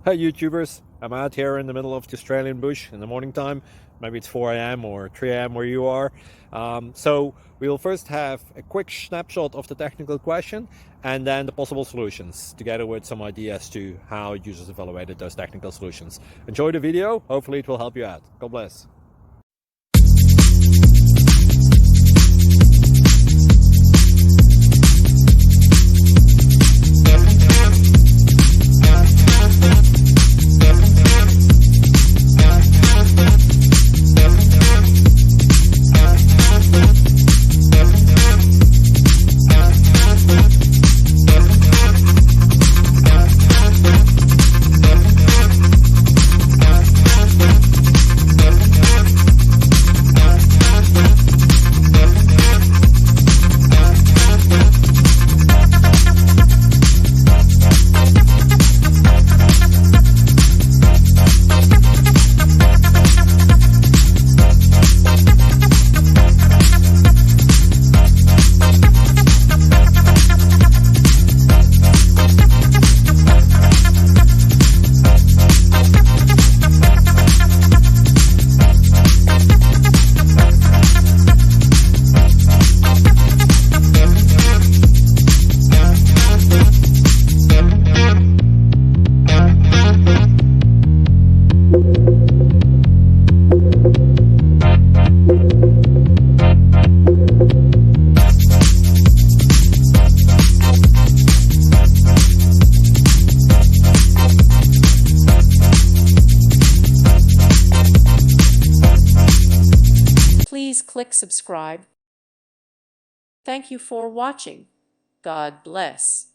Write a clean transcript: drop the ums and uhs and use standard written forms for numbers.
Hi YouTubers, I'm out here in the middle of the Australian bush in the morning time. Maybe it's 4 a.m. or 3 a.m. where you are. So we'll first have a quick snapshot of the technical question and then the possible solutions, together with some ideas to how users evaluated those technical solutions. Enjoy the video, hopefully it will help you out. God bless. Please click subscribe. Thank you for watching. God bless.